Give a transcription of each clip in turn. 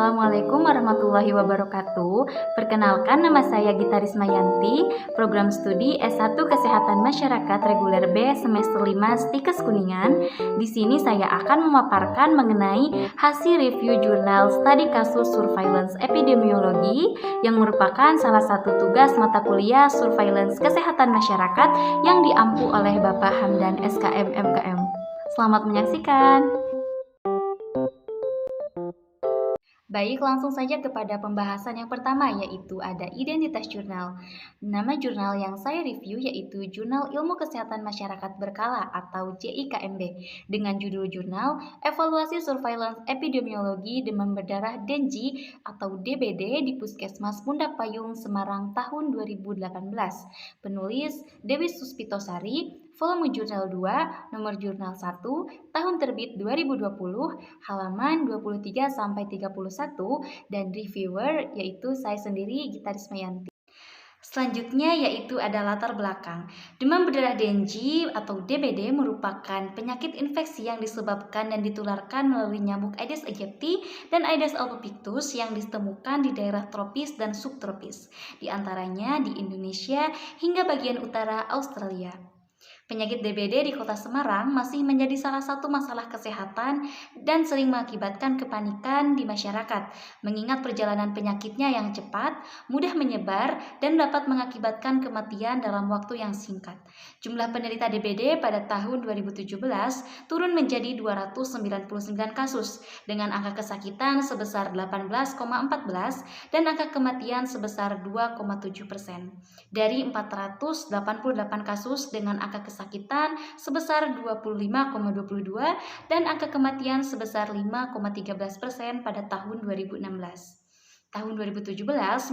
Assalamualaikum warahmatullahi wabarakatuh. Perkenalkan, nama saya Gita Rismayanti, program studi S1 Kesehatan Masyarakat Reguler B semester 5 Stikes Kuningan. Di sini saya akan memaparkan mengenai hasil review jurnal studi kasus surveillance epidemiologi yang merupakan salah satu tugas mata kuliah surveillance kesehatan masyarakat yang diampu oleh Bapak Hamdan SKM MKM. Selamat menyaksikan. Baik, langsung saja kepada pembahasan yang pertama, yaitu ada identitas jurnal. Nama jurnal yang saya review yaitu Jurnal Ilmu Kesehatan Masyarakat Berkala atau JIKMB dengan judul jurnal Evaluasi Surveillance Epidemiologi Demam Berdarah Denji atau DBD di Puskesmas Pundak Payung, Semarang tahun 2018. Penulis Dewi Suspitosari, volume jurnal 2, nomor jurnal 1, tahun terbit 2020, halaman 23-31, dan reviewer yaitu saya sendiri, Gita Rismayanti. Selanjutnya yaitu ada latar belakang. Demam berdarah Denji atau DBD merupakan penyakit infeksi yang disebabkan dan ditularkan melalui nyamuk Aedes aegypti dan Aedes albopictus yang ditemukan di daerah tropis dan subtropis, di antaranya di Indonesia hingga bagian utara Australia. Penyakit DBD di Kota Semarang masih menjadi salah satu masalah kesehatan dan sering mengakibatkan kepanikan di masyarakat, mengingat perjalanan penyakitnya yang cepat, mudah menyebar, dan dapat mengakibatkan kematian dalam waktu yang singkat. Jumlah penderita DBD pada tahun 2017 turun menjadi 299 kasus, dengan angka kesakitan sebesar 18,14 dan angka kematian sebesar 2,7%. Dari 488 kasus dengan angka kesakitan sebesar 25,22 dan angka kematian sebesar 5,13% pada tahun 2016. Tahun 2017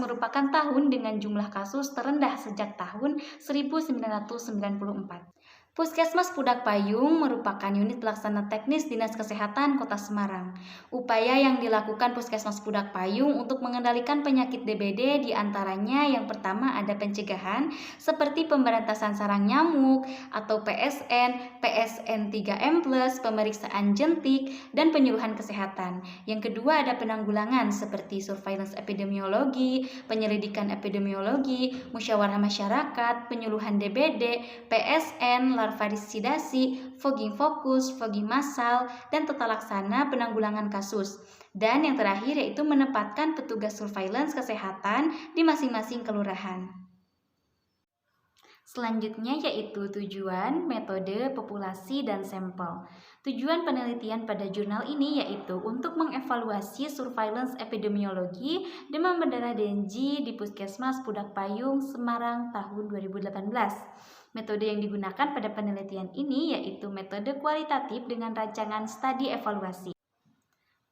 merupakan tahun dengan jumlah kasus terendah sejak tahun 1994. Puskesmas Pundak Payung merupakan unit pelaksana teknis Dinas Kesehatan Kota Semarang. Upaya yang dilakukan Puskesmas Pundak Payung untuk mengendalikan penyakit DBD diantaranya yang pertama ada pencegahan seperti pemberantasan sarang nyamuk atau PSN, PSN 3M+, pemeriksaan jentik, dan penyuluhan kesehatan. Yang kedua ada penanggulangan seperti surveillance epidemiologi, penyelidikan epidemiologi, musyawarah masyarakat, penyuluhan DBD, PSN, larvaridasi, fogging fokus, fogging massal, dan tata laksana penanggulangan kasus. Dan yang terakhir yaitu menempatkan petugas surveillance kesehatan di masing-masing kelurahan. Selanjutnya yaitu tujuan, metode, populasi, dan sampel. Tujuan penelitian pada jurnal ini yaitu untuk mengevaluasi surveillance epidemiologi demam berdarah Denji di Puskesmas Pundak Payung, Semarang tahun 2018. Metode yang digunakan pada penelitian ini yaitu metode kualitatif dengan rancangan studi evaluasi.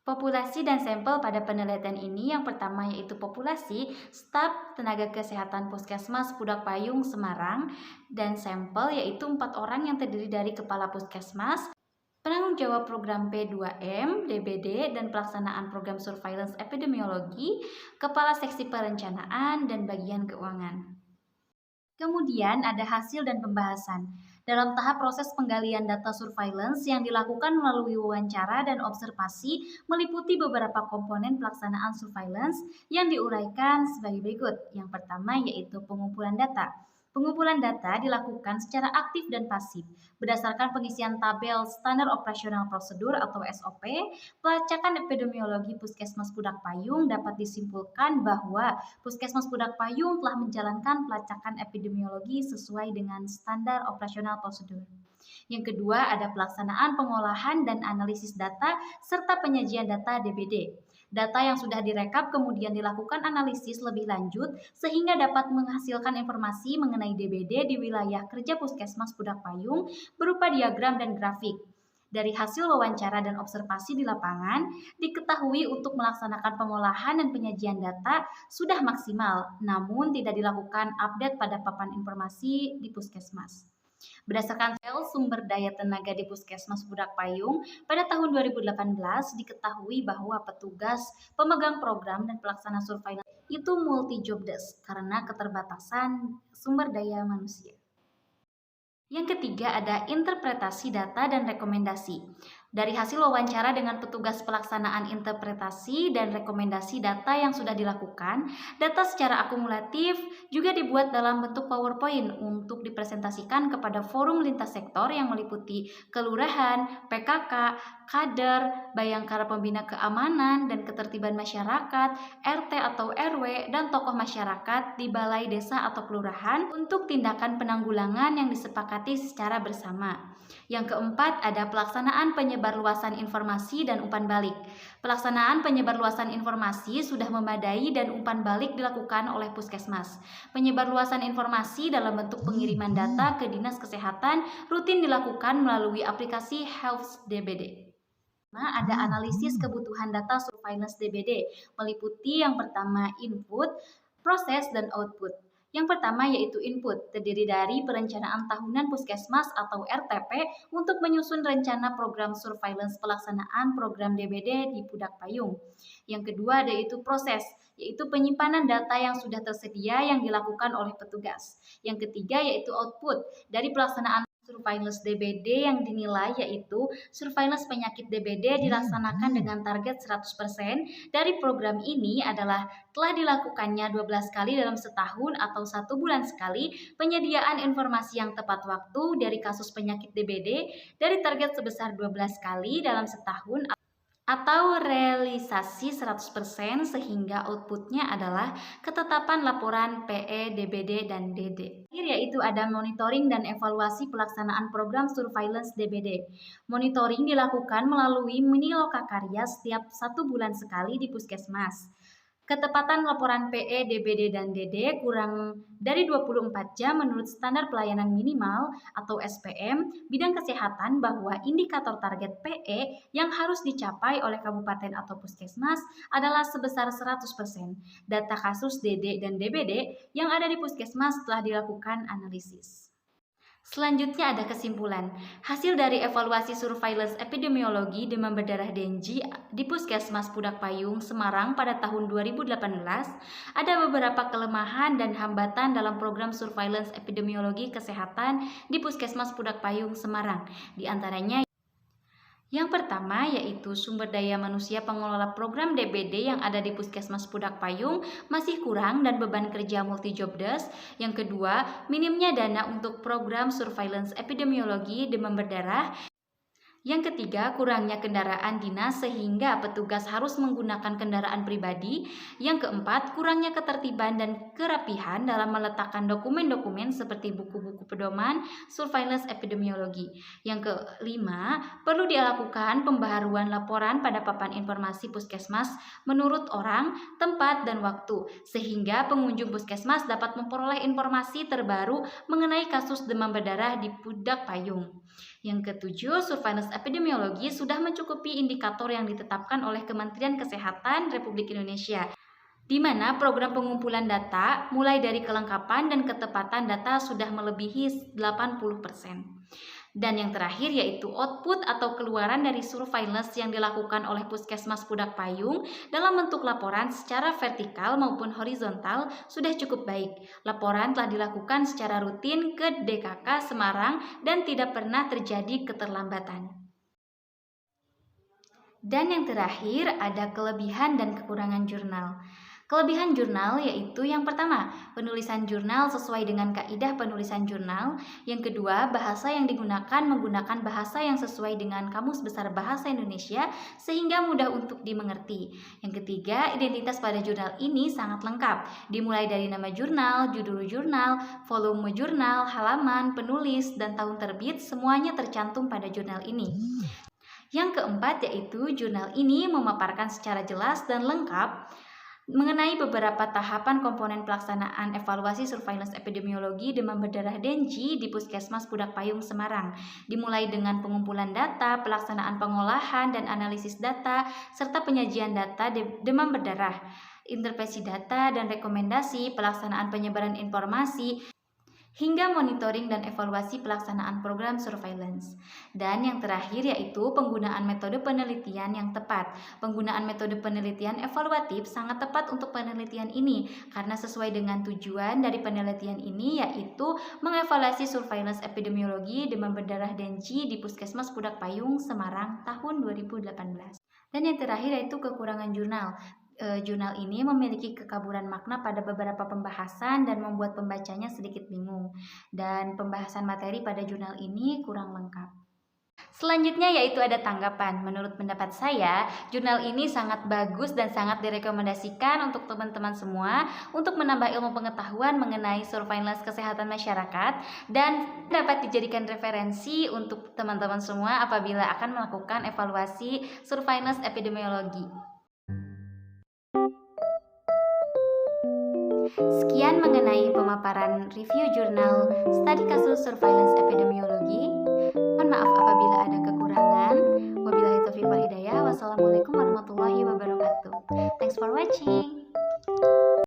Populasi dan sampel pada penelitian ini yang pertama yaitu populasi staf tenaga kesehatan Puskesmas Pundak Payung, Semarang, dan sampel yaitu 4 orang yang terdiri dari kepala puskesmas, penanggung jawab program P2M, DBD, dan pelaksanaan program surveillance epidemiologi, kepala seksi perencanaan, dan bagian keuangan. Kemudian ada hasil dan pembahasan. Dalam tahap proses penggalian data surveillance yang dilakukan melalui wawancara dan observasi meliputi beberapa komponen pelaksanaan surveillance yang diuraikan sebagai berikut. Yang pertama yaitu pengumpulan data. Pengumpulan data dilakukan secara aktif dan pasif. Berdasarkan pengisian tabel standar operasional prosedur atau SOP, pelacakan epidemiologi Puskesmas Pundak Payung dapat disimpulkan bahwa Puskesmas Pundak Payung telah menjalankan pelacakan epidemiologi sesuai dengan standar operasional prosedur. Yang kedua ada pelaksanaan pengolahan dan analisis data serta penyajian data DBD. Data yang sudah direkap kemudian dilakukan analisis lebih lanjut sehingga dapat menghasilkan informasi mengenai DBD di wilayah kerja Puskesmas Pundak Payung berupa diagram dan grafik. Dari hasil wawancara dan observasi di lapangan, diketahui untuk melaksanakan pengolahan dan penyajian data sudah maksimal, namun tidak dilakukan update pada papan informasi di Puskesmas. Berdasarkan sumber daya tenaga di Puskesmas Pundak Payung, pada tahun 2018 diketahui bahwa petugas, pemegang program, dan pelaksana surveillance itu multi job desk karena keterbatasan sumber daya manusia. Yang ketiga ada interpretasi data dan rekomendasi. Dari hasil wawancara dengan petugas pelaksanaan interpretasi dan rekomendasi data yang sudah dilakukan, data secara akumulatif juga dibuat dalam bentuk PowerPoint untuk dipresentasikan kepada forum lintas sektor yang meliputi kelurahan, PKK, kader, bayangkara pembina keamanan dan ketertiban masyarakat, RT atau RW, dan tokoh masyarakat di balai desa atau kelurahan untuk tindakan penanggulangan yang disepakati secara bersama. Yang keempat, ada pelaksanaan penyebarluasan informasi dan umpan balik. Pelaksanaan penyebarluasan informasi sudah memadai dan umpan balik dilakukan oleh Puskesmas. Penyebarluasan informasi dalam bentuk pengiriman data ke Dinas Kesehatan rutin dilakukan melalui aplikasi Health DBD. Ada analisis kebutuhan data surveillance DBD, meliputi yang pertama input, proses, dan output. Yang pertama yaitu input, terdiri dari perencanaan tahunan Puskesmas atau RTP untuk menyusun rencana program surveillance pelaksanaan program DBD di Pudak Payung. Yang kedua yaitu proses, yaitu penyimpanan data yang sudah tersedia yang dilakukan oleh petugas. Yang ketiga yaitu output, dari pelaksanaan surveillance DBD yang dinilai yaitu surveillance penyakit DBD dilaksanakan dengan target 100%. Dari program ini adalah telah dilakukannya 12 kali dalam setahun atau 1 bulan sekali penyediaan informasi yang tepat waktu dari kasus penyakit DBD dari target sebesar 12 kali dalam setahun atau realisasi 100% sehingga outputnya adalah ketetapan laporan PE, DBD, dan DD. Yaitu ada monitoring dan evaluasi pelaksanaan program surveillance DBD. Monitoring dilakukan melalui mini lokakarya setiap 1 bulan sekali di Puskesmas. Ketepatan laporan PE, DBD, dan DD kurang dari 24 jam menurut standar pelayanan minimal atau SPM bidang kesehatan bahwa indikator target PE yang harus dicapai oleh kabupaten atau puskesmas adalah sebesar 100%. Data kasus DD dan DBD yang ada di puskesmas telah dilakukan analisis. Selanjutnya ada kesimpulan. Hasil dari evaluasi surveillance epidemiologi demam berdarah Denji di Puskesmas Pudak Payung, Semarang pada tahun 2018, ada beberapa kelemahan dan hambatan dalam program surveillance epidemiologi kesehatan di Puskesmas Pudak Payung, Semarang. Di antaranya yang pertama yaitu sumber daya manusia pengelola program DBD yang ada di Puskesmas Pudak Payung masih kurang dan beban kerja multi job desk. Yang kedua, minimnya dana untuk program surveillance epidemiologi demam berdarah. Yang ketiga, kurangnya kendaraan dinas sehingga petugas harus menggunakan kendaraan pribadi. Yang keempat, kurangnya ketertiban dan kerapihan dalam meletakkan dokumen-dokumen seperti buku-buku pedoman surveillance epidemiologi. Yang kelima, perlu dilakukan pembaharuan laporan pada papan informasi puskesmas menurut orang, tempat, dan waktu, sehingga pengunjung puskesmas dapat memperoleh informasi terbaru mengenai kasus demam berdarah di Pudak Payung. Yang ketujuh, surveillance epidemiologi sudah mencukupi indikator yang ditetapkan oleh Kementerian Kesehatan Republik Indonesia, di mana program pengumpulan data mulai dari kelengkapan dan ketepatan data sudah melebihi 80%. Dan yang terakhir yaitu output atau keluaran dari surveillance yang dilakukan oleh Puskesmas Pudak Payung dalam bentuk laporan secara vertikal maupun horizontal sudah cukup baik. Laporan telah dilakukan secara rutin ke DKK Semarang dan tidak pernah terjadi keterlambatan. Dan yang terakhir ada kelebihan dan kekurangan jurnal. Kelebihan jurnal yaitu yang pertama, penulisan jurnal sesuai dengan kaidah penulisan jurnal. Yang kedua, bahasa yang digunakan menggunakan bahasa yang sesuai dengan Kamus Besar Bahasa Indonesia sehingga mudah untuk dimengerti. Yang ketiga, identitas pada jurnal ini sangat lengkap, dimulai dari nama jurnal, judul jurnal, volume jurnal, halaman, penulis, dan tahun terbit, semuanya tercantum pada jurnal ini. Yang keempat yaitu jurnal ini memaparkan secara jelas dan lengkap mengenai beberapa tahapan komponen pelaksanaan evaluasi surveillance epidemiologi demam berdarah Denji di Puskesmas Pudak Payung, Semarang, dimulai dengan pengumpulan data, pelaksanaan pengolahan dan analisis data, serta penyajian data demam berdarah, intervensi data dan rekomendasi, pelaksanaan penyebaran informasi, hingga monitoring dan evaluasi pelaksanaan program surveillance. Dan yang terakhir yaitu penggunaan metode penelitian yang tepat. Penggunaan metode penelitian evaluatif sangat tepat untuk penelitian ini karena sesuai dengan tujuan dari penelitian ini yaitu mengevaluasi surveillance epidemiologi demam berdarah Dengue di Puskesmas Pudak Payung, Semarang tahun 2018. Dan yang terakhir yaitu kekurangan jurnal. Jurnal ini memiliki kekaburan makna pada beberapa pembahasan dan membuat pembacanya sedikit bingung. Dan pembahasan materi pada jurnal ini kurang lengkap. Selanjutnya yaitu ada tanggapan. Menurut pendapat saya, jurnal ini sangat bagus dan sangat direkomendasikan untuk teman-teman semua untuk menambah ilmu pengetahuan mengenai surveillance kesehatan masyarakat dan dapat dijadikan referensi untuk teman-teman semua apabila akan melakukan evaluasi surveillance epidemiologi. Sekian mengenai pemaparan review jurnal studi kasus surveillance epidemiologi. Mohon maaf apabila ada kekurangan. Wabillahi taufiq wal hidayah. Wassalamualaikum warahmatullahi wabarakatuh. Thanks for watching.